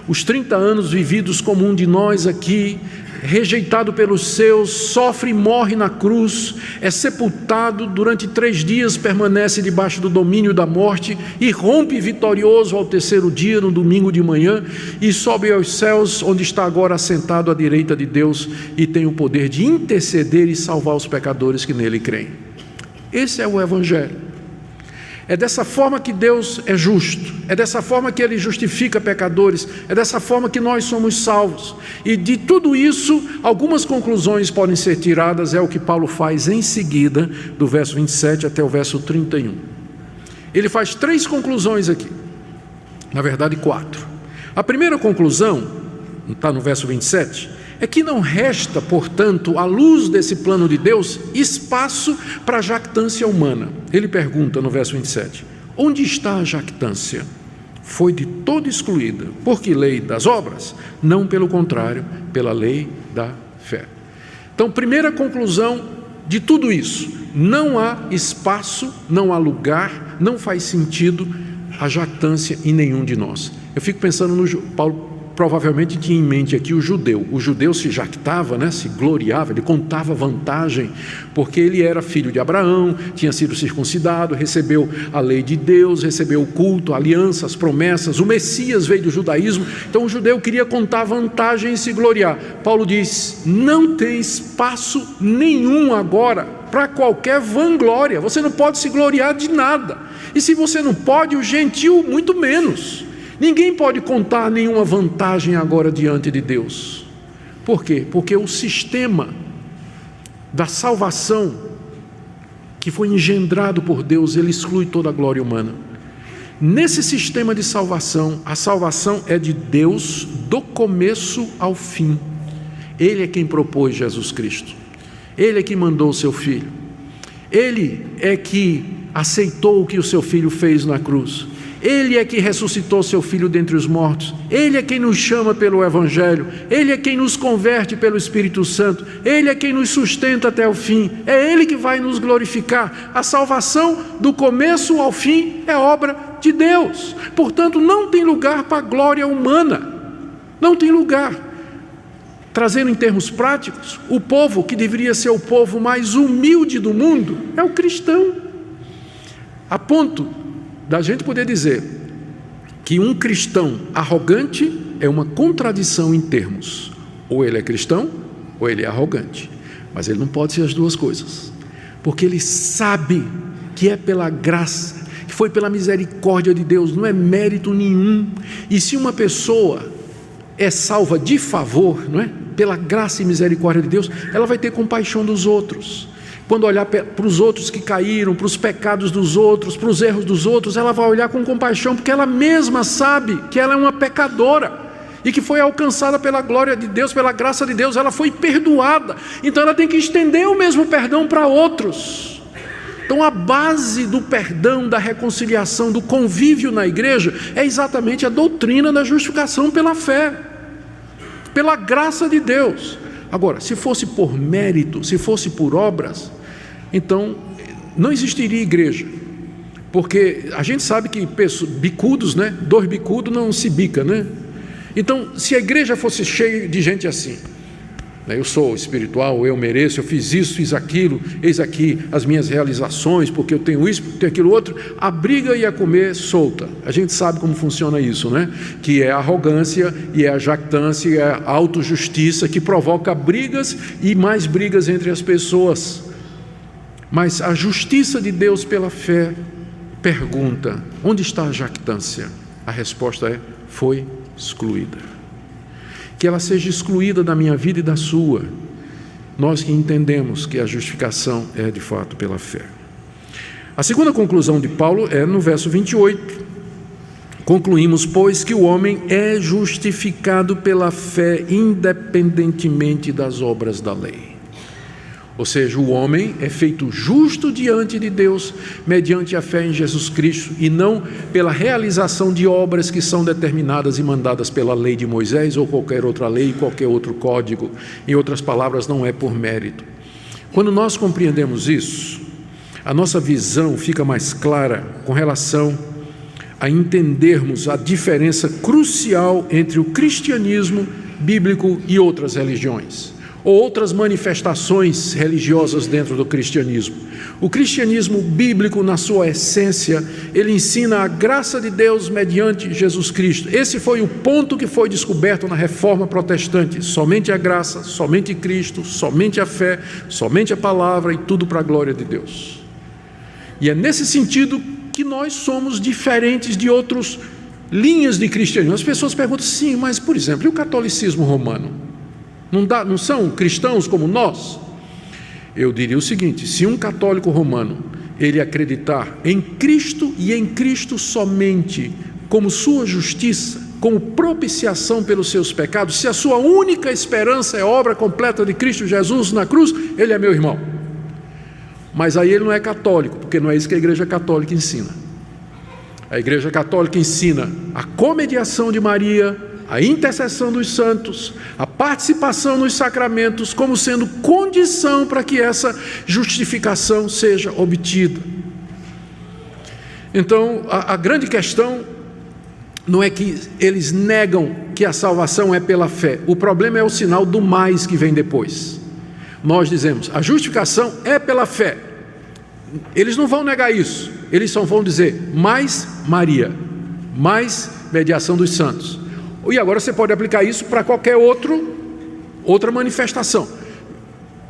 os 30 anos vividos como um de nós aqui, rejeitado pelos seus, sofre e morre na cruz, é sepultado, durante 3 dias permanece debaixo do domínio da morte e rompe vitorioso ao 3º dia, no domingo de manhã, e sobe aos céus, onde está agora assentado à direita de Deus e tem o poder de interceder e salvar os pecadores que nele creem. Esse é o Evangelho. É dessa forma que Deus é justo, é dessa forma que Ele justifica pecadores, é dessa forma que nós somos salvos. E de tudo isso, algumas conclusões podem ser tiradas, é o que Paulo faz em seguida, do verso 27 até o verso 31. Ele faz 3 conclusões aqui, na verdade 4. A primeira conclusão, está no verso 27, é que não resta, portanto, à luz desse plano de Deus, espaço para a jactância humana. Ele pergunta no verso 27, onde está a jactância? Foi de todo excluída. Por que lei das obras? Não, pelo contrário, pela lei da fé. Então, primeira conclusão de tudo isso, não há espaço, não há lugar, não faz sentido a jactância em nenhum de nós. Eu fico pensando no Paulo. Provavelmente tinha em mente aqui o judeu se jactava, né? Se gloriava, ele contava vantagem, porque ele era filho de Abraão, tinha sido circuncidado, recebeu a lei de Deus, recebeu o culto, a aliança, as promessas, o Messias veio do judaísmo, então o judeu queria contar vantagem e se gloriar. Paulo diz, não tem espaço nenhum agora para qualquer vanglória, você não pode se gloriar de nada, e se você não pode, o gentil muito menos. Ninguém pode contar nenhuma vantagem agora diante de Deus. Por quê? Porque o sistema da salvação que foi engendrado por Deus, ele exclui toda a glória humana. Nesse sistema de salvação, a salvação é de Deus do começo ao fim. Ele é quem propôs Jesus Cristo. Ele é quem mandou o seu Filho. Ele é que aceitou o que o seu Filho fez na cruz. Ele é que ressuscitou seu Filho dentre os mortos. Ele é quem nos chama pelo Evangelho. Ele é quem nos converte pelo Espírito Santo. Ele é quem nos sustenta até o fim. É Ele que vai nos glorificar. A salvação, do começo ao fim, é obra de Deus. Portanto, não tem lugar para a glória humana. Não tem lugar. Trazendo em termos práticos, o povo que deveria ser o povo mais humilde do mundo é o cristão. A ponto da gente poder dizer que um cristão arrogante é uma contradição em termos. Ou ele é cristão, ou ele é arrogante. Mas ele não pode ser as duas coisas. Porque ele sabe que é pela graça, que foi pela misericórdia de Deus, não é mérito nenhum. E se uma pessoa é salva de favor, não é? Pela graça e misericórdia de Deus, ela vai ter compaixão dos outros. Quando olhar para os outros que caíram, para os pecados dos outros, para os erros dos outros, ela vai olhar com compaixão, porque ela mesma sabe que ela é uma pecadora e que foi alcançada pela glória de Deus, pela graça de Deus, ela foi perdoada. Então ela tem que estender o mesmo perdão para outros. Então a base do perdão, da reconciliação, do convívio na igreja é exatamente a doutrina da justificação pela fé, pela graça de Deus. Agora, se fosse por mérito, se fosse por obras, então não existiria igreja, porque a gente sabe que bicudos, né? 2 bicudos não se bica, né? Então, se a igreja fosse cheia de gente assim, né? Eu sou espiritual, eu mereço, eu fiz isso, fiz aquilo, eis aqui as minhas realizações, porque eu tenho isso, porque eu tenho aquilo outro, a briga ia comer solta. A gente sabe como funciona isso, né? Que é a arrogância, e é a jactância, e é a autojustiça que provoca brigas e mais brigas entre as pessoas. Mas a justiça de Deus pela fé pergunta, onde está a jactância? A resposta é, foi excluída. Que ela seja excluída da minha vida e da sua, nós que entendemos que a justificação é de fato pela fé. A segunda conclusão de Paulo é no verso 28. Concluímos, pois, que o homem é justificado pela fé independentemente das obras da lei. Ou seja, o homem é feito justo diante de Deus mediante a fé em Jesus Cristo e não pela realização de obras que são determinadas e mandadas pela lei de Moisés ou qualquer outra lei, qualquer outro código. Em outras palavras, não é por mérito. Quando nós compreendemos isso, a nossa visão fica mais clara com relação a entendermos a diferença crucial entre o cristianismo bíblico e outras religiões, ou outras manifestações religiosas dentro do cristianismo. O cristianismo bíblico, na sua essência, ele ensina a graça de Deus mediante Jesus Cristo. Esse foi o ponto que foi descoberto na Reforma Protestante: somente a graça, somente Cristo, somente a fé, somente a palavra e tudo para a glória de Deus. E é nesse sentido que nós somos diferentes de outras linhas de cristianismo. As pessoas perguntam, sim, mas, por exemplo, e o catolicismo romano? Não são cristãos como nós? Eu diria o seguinte: se um católico romano ele acreditar em Cristo e em Cristo somente como sua justiça, como propiciação pelos seus pecados, se a sua única esperança é a obra completa de Cristo Jesus na cruz, ele é meu irmão. Mas aí ele não é católico, porque não é isso que a Igreja Católica ensina. A Igreja Católica ensina a comediação de Maria, a intercessão dos santos, a participação nos sacramentos como sendo condição para que essa justificação seja obtida. Então, a grande questão não é que eles negam que a salvação é pela fé. O problema é o sinal do mais que vem depois. Nós dizemos, a justificação é pela fé. Eles não vão negar isso. Eles só vão dizer, mais Maria, mais mediação dos santos. E agora você pode aplicar isso para qualquer outra manifestação.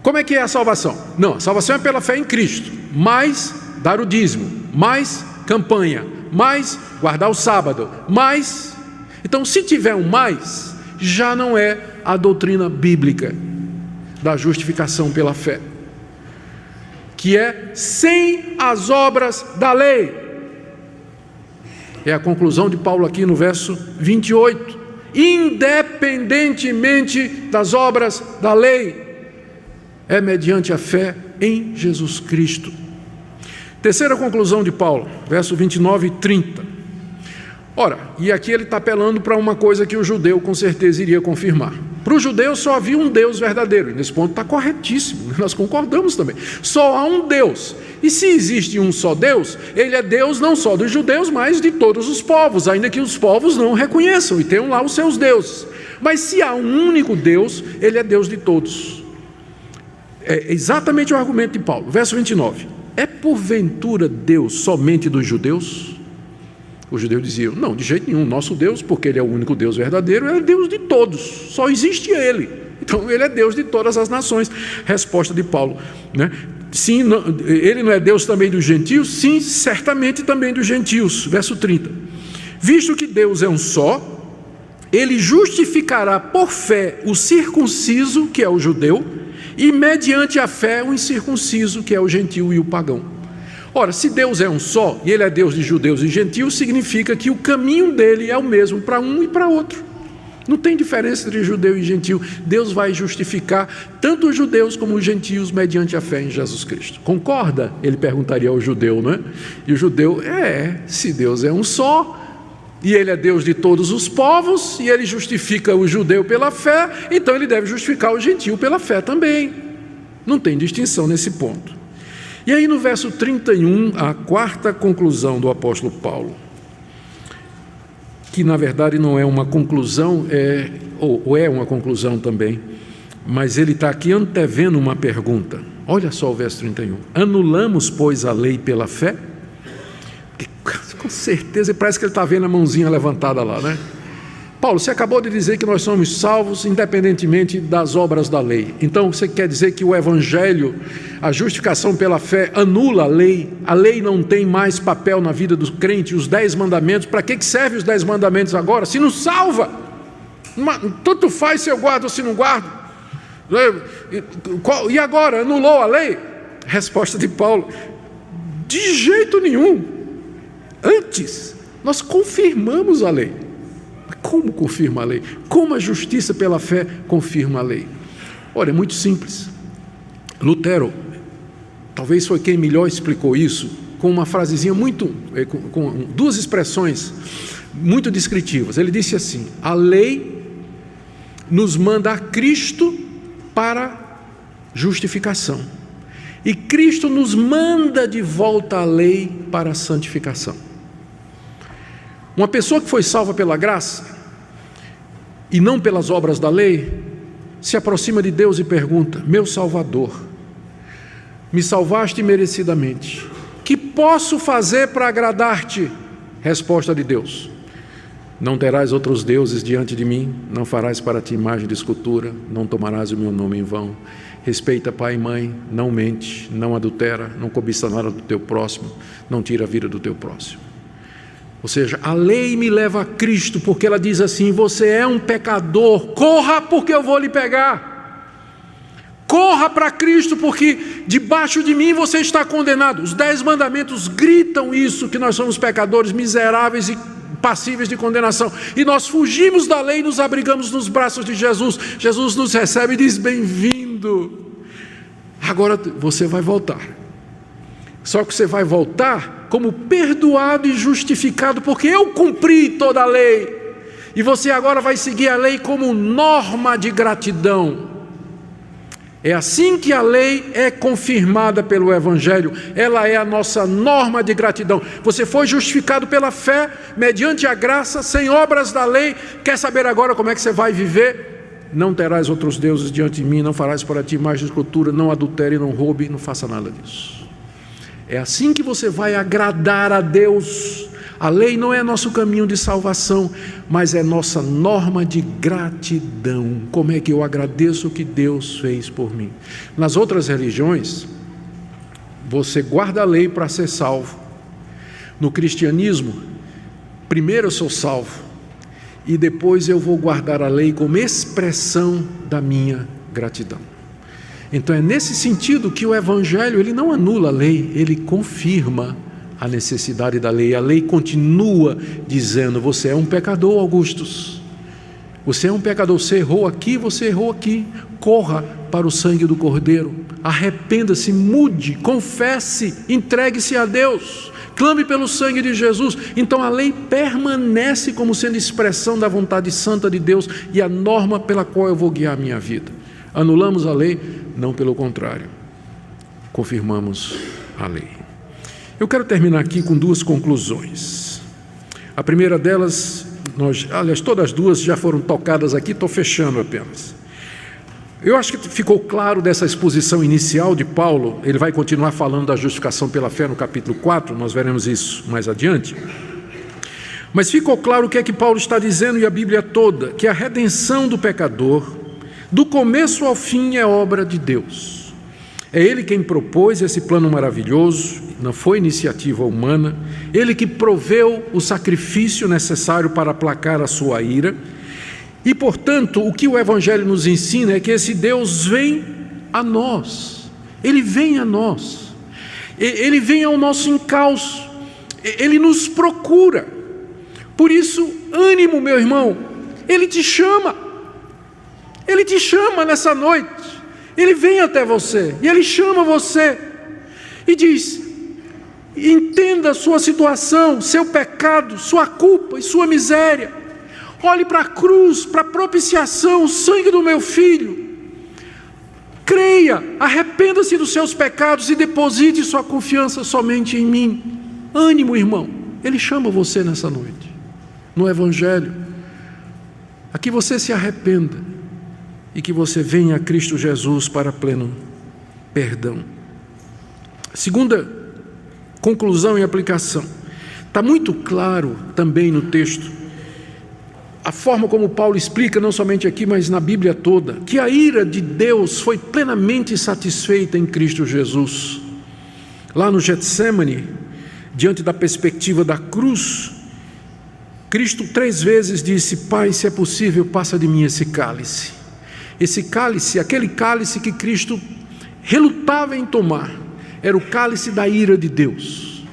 Como é que é a salvação? Não, a salvação é pela fé em Cristo, mais dar o dízimo, mais campanha, mais guardar o sábado, mais... Então, se tiver um mais, já não é a doutrina bíblica da justificação pela fé, que é sem as obras da lei. É a conclusão de Paulo aqui no verso 28. Independentemente das obras da lei, é mediante a fé em Jesus Cristo. Terceira conclusão de Paulo, verso 29 e 30. Ora, e aqui ele está apelando para uma coisa que o judeu com certeza iria confirmar. Para o judeu só havia um Deus verdadeiro, e nesse ponto está corretíssimo, nós concordamos também. Só há um Deus, e se existe um só Deus, ele é Deus não só dos judeus, mas de todos os povos, ainda que os povos não o reconheçam e tenham lá os seus deuses. Mas se há um único Deus, ele é Deus de todos. É exatamente o argumento de Paulo. Verso 29. É porventura Deus somente dos judeus? Os judeus diziam, não, de jeito nenhum, nosso Deus, porque ele é o único Deus verdadeiro, é Deus de todos, só existe ele. Então ele é Deus de todas as nações. Resposta de Paulo, né? Sim, não, ele não é Deus também dos gentios? Sim, certamente também dos gentios. Verso 30. Visto que Deus é um só, ele justificará por fé o circunciso, que é o judeu, e mediante a fé o incircunciso, que é o gentio e o pagão. Ora, se Deus é um só, e ele é Deus de judeus e gentios, significa que o caminho dele é o mesmo para um e para outro. Não tem diferença entre judeu e gentio. Deus vai justificar tanto os judeus como os gentios mediante a fé em Jesus Cristo. Concorda? Ele perguntaria ao judeu, não é? E o judeu, se Deus é um só, e ele é Deus de todos os povos, e ele justifica o judeu pela fé, então ele deve justificar o gentio pela fé também. Não tem distinção nesse ponto. E aí no verso 31, a quarta conclusão do apóstolo Paulo, que na verdade não é uma conclusão, ou é uma conclusão também, mas ele está aqui antevendo uma pergunta. Olha só o verso 31. Anulamos, pois, a lei pela fé? Porque, com certeza, parece que ele está vendo a mãozinha levantada lá, né? Paulo, você acabou de dizer que nós somos salvos independentemente das obras da lei. Então você quer dizer que o evangelho, a justificação pela fé, anula a lei? A lei não tem mais papel na vida do crente? Os 10 mandamentos, para que servem os 10 mandamentos agora? Se não salva, tanto faz se eu guardo ou se não guardo. E agora, anulou a lei? Resposta de Paulo: de jeito nenhum. Antes, nós confirmamos a lei. Como confirma a lei? Como a justiça pela fé confirma a lei? Olha, é muito simples. Lutero, talvez foi quem melhor explicou isso, com uma frasezinha com duas expressões muito descritivas. Ele disse assim: a lei nos manda a Cristo para justificação, e Cristo nos manda de volta a lei para a santificação. Uma pessoa que foi salva pela graça e não pelas obras da lei, se aproxima de Deus e pergunta: meu Salvador, me salvaste merecidamente, que posso fazer para agradar-te? Resposta de Deus: não terás outros deuses diante de mim, não farás para ti imagem de escultura, não tomarás o meu nome em vão, respeita pai e mãe, não mente, não adultera, não cobiça nada do teu próximo, não tira a vida do teu próximo. Ou seja, a lei me leva a Cristo, porque ela diz assim: você é um pecador, corra porque eu vou lhe pegar. Corra para Cristo, porque debaixo de mim você está condenado. Os 10 mandamentos gritam isso, que nós somos pecadores miseráveis e passíveis de condenação. E nós fugimos da lei e nos abrigamos nos braços de Jesus. Jesus nos recebe e diz: bem-vindo. Agora você vai voltar. Só que você vai voltar como perdoado e justificado, porque eu cumpri toda a lei, e você agora vai seguir a lei como norma de gratidão. É assim que a lei é confirmada pelo Evangelho, ela é a nossa norma de gratidão. Você foi justificado pela fé, mediante a graça, sem obras da lei. Quer saber agora como é que você vai viver? Não terás outros deuses diante de mim, não farás para ti imagem de escultura, não adultere, não roube, não faça nada disso. É assim que você vai agradar a Deus. A lei não é nosso caminho de salvação, mas é nossa norma de gratidão. Como é que eu agradeço o que Deus fez por mim? Nas outras religiões, você guarda a lei para ser salvo. No cristianismo, primeiro eu sou salvo, e depois eu vou guardar a lei como expressão da minha gratidão. Então é nesse sentido que o Evangelho, ele não anula a lei, ele confirma a necessidade da lei. A lei continua dizendo: você é um pecador, Augustus, você é um pecador, você errou aqui, você errou aqui, corra para o sangue do Cordeiro, arrependa-se, mude, confesse, entregue-se a Deus, clame pelo sangue de Jesus. Então a lei permanece como sendo expressão da vontade santa de Deus e a norma pela qual eu vou guiar a minha vida. Anulamos a lei? Não, pelo contrário, confirmamos a lei. Eu quero terminar aqui com 2 conclusões. A primeira delas, aliás, todas as duas já foram tocadas aqui, estou fechando apenas. Eu acho que ficou claro dessa exposição inicial de Paulo. Ele vai continuar falando da justificação pela fé no capítulo 4, nós veremos isso mais adiante. Mas ficou claro o que é que Paulo está dizendo, e a Bíblia toda, que a redenção do pecador, do começo ao fim, é obra de Deus. É Ele quem propôs esse plano maravilhoso, não foi iniciativa humana. Ele que proveu o sacrifício necessário para aplacar a sua ira. E, portanto, o que o Evangelho nos ensina é que esse Deus vem a nós. Ele vem a nós. Ele vem ao nosso encalço. Ele nos procura. Por isso, ânimo, meu irmão. Ele te chama. Ele te chama nessa noite, Ele vem até você, e Ele chama você, e diz: entenda a sua situação, seu pecado, sua culpa e sua miséria, olhe para a cruz, para a propiciação, o sangue do meu filho, creia, arrependa-se dos seus pecados e deposite sua confiança somente em mim. Ânimo, irmão, Ele chama você nessa noite, no Evangelho, a que você se arrependa, e que você venha a Cristo Jesus para pleno perdão. Segunda conclusão e aplicação. Está muito claro também no texto, a forma como Paulo explica, não somente aqui, mas na Bíblia toda, que a ira de Deus foi plenamente satisfeita em Cristo Jesus. Lá no Getsêmani, diante da perspectiva da cruz, Cristo 3 vezes disse: Pai, se é possível, passa de mim esse cálice. Esse cálice, aquele cálice que Cristo relutava em tomar, era o cálice da ira de Deus,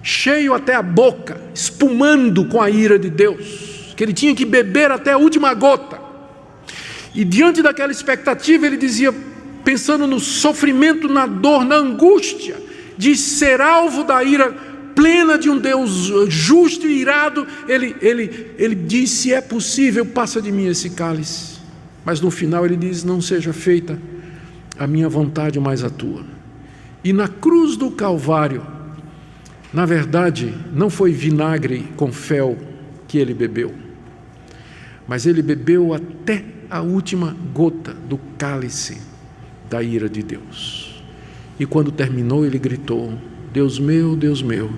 cheio até a boca, espumando com a ira de Deus, que ele tinha que beber até a última gota. E diante daquela expectativa, ele dizia, pensando no sofrimento, na dor, na angústia de ser alvo da ira plena de um Deus justo e irado, ele diz, se é possível, passa de mim esse cálice. Mas no final ele diz, não seja feita a minha vontade, mas a tua. E na cruz do Calvário, na verdade, não foi vinagre com fel que ele bebeu, mas ele bebeu até a última gota do cálice da ira de Deus. E quando terminou, ele gritou, Deus meu,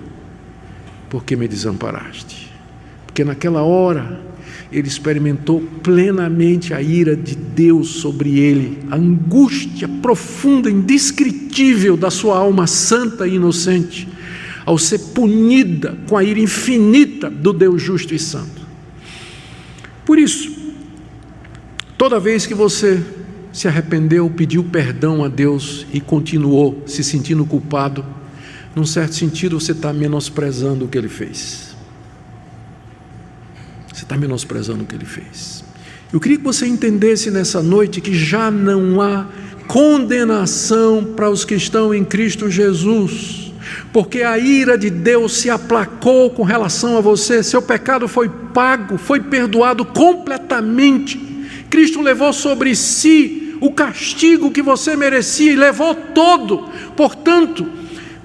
por que me desamparaste? Porque naquela hora ele experimentou plenamente a ira de Deus sobre ele, a angústia profunda, indescritível da sua alma santa e inocente, ao ser punida com a ira infinita do Deus justo e santo. Por isso, toda vez que você se arrependeu, pediu perdão a Deus e continuou se sentindo culpado, num certo sentido você está menosprezando o que ele fez. Você está menosprezando o que ele fez. Eu queria que você entendesse nessa noite que já não há condenação para os que estão em Cristo Jesus, porque a ira de Deus se aplacou com relação a você, seu pecado foi pago, foi perdoado completamente. Cristo levou sobre si o castigo que você merecia e levou todo. Portanto,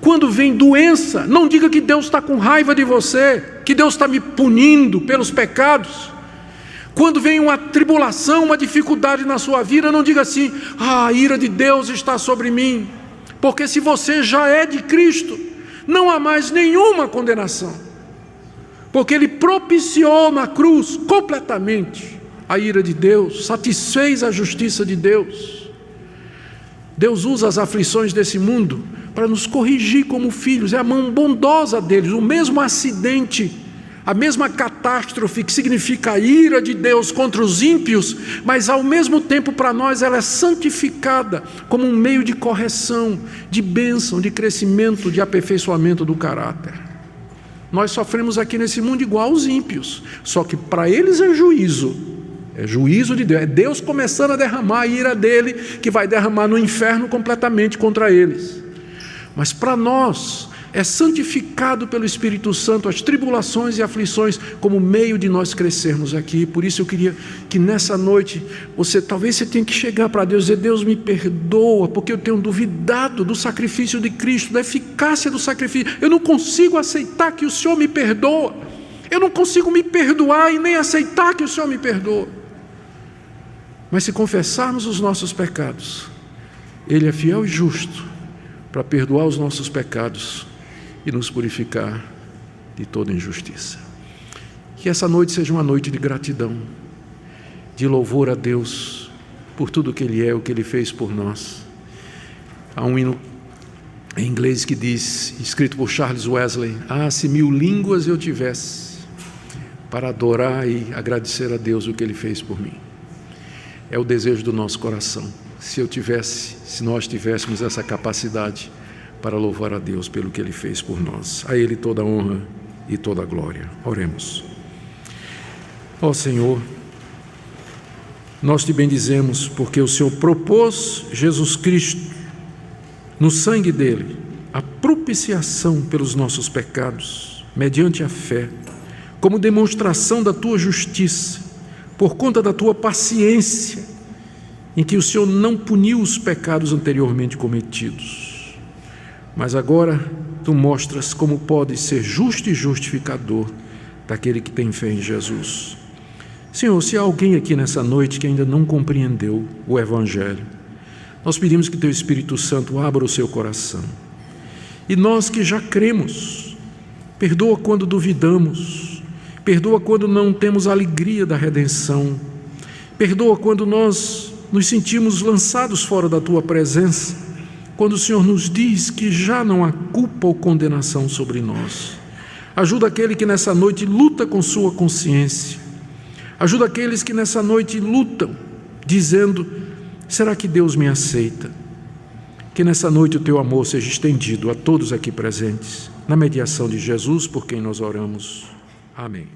quando vem doença, não diga que Deus está com raiva de você, que Deus está me punindo pelos pecados. Quando vem uma tribulação, uma dificuldade na sua vida, não diga assim, a ira de Deus está sobre mim, porque se você já é de Cristo, não há mais nenhuma condenação, porque Ele propiciou na cruz completamente a ira de Deus, satisfez a justiça de Deus. Deus usa as aflições desse mundo para nos corrigir como filhos, é a mão bondosa deles. O mesmo acidente, a mesma catástrofe que significa a ira de Deus contra os ímpios, mas ao mesmo tempo para nós ela é santificada como um meio de correção, de bênção, de crescimento, de aperfeiçoamento do caráter. Nós sofremos aqui nesse mundo igual aos ímpios, só que para eles é juízo de Deus, é Deus começando a derramar a ira dele, que vai derramar no inferno completamente contra eles. Mas para nós é santificado pelo Espírito Santo as tribulações e aflições como meio de nós crescermos aqui. Por isso eu queria que nessa noite talvez você tenha que chegar para Deus e dizer, Deus me perdoa, porque eu tenho duvidado do sacrifício de Cristo, da eficácia do sacrifício. Eu não consigo aceitar que o Senhor me perdoa, eu não consigo me perdoar e nem aceitar que o Senhor me perdoa. Mas se confessarmos os nossos pecados, Ele é fiel e justo para perdoar os nossos pecados e nos purificar de toda injustiça. Que essa noite seja uma noite de gratidão, de louvor a Deus por tudo que Ele é, o que Ele fez por nós. Há um hino em inglês que diz, escrito por Charles Wesley, se 1000 línguas eu tivesse para adorar e agradecer a Deus o que Ele fez por mim. É o desejo do nosso coração. Se nós tivéssemos essa capacidade para louvar a Deus pelo que Ele fez por nós. A Ele toda a honra e toda a glória. Oremos. Ó Senhor, nós te bendizemos porque o Senhor propôs Jesus Cristo, no sangue dele, a propiciação pelos nossos pecados, mediante a fé, como demonstração da tua justiça, por conta da tua paciência, em que o Senhor não puniu os pecados anteriormente cometidos, mas agora tu mostras como pode ser justo e justificador daquele que tem fé em Jesus. Senhor, se há alguém aqui nessa noite que ainda não compreendeu o Evangelho, nós pedimos que teu Espírito Santo abra o seu coração. E nós que já cremos, perdoa quando duvidamos, perdoa quando não temos a alegria da redenção, perdoa quando nós nos sentimos lançados fora da tua presença, quando o Senhor nos diz que já não há culpa ou condenação sobre nós. Ajuda aquele que nessa noite luta com sua consciência, ajuda aqueles que nessa noite lutam dizendo: será que Deus me aceita? Que nessa noite o teu amor seja estendido a todos aqui presentes, na mediação de Jesus, por quem nós oramos. Amém.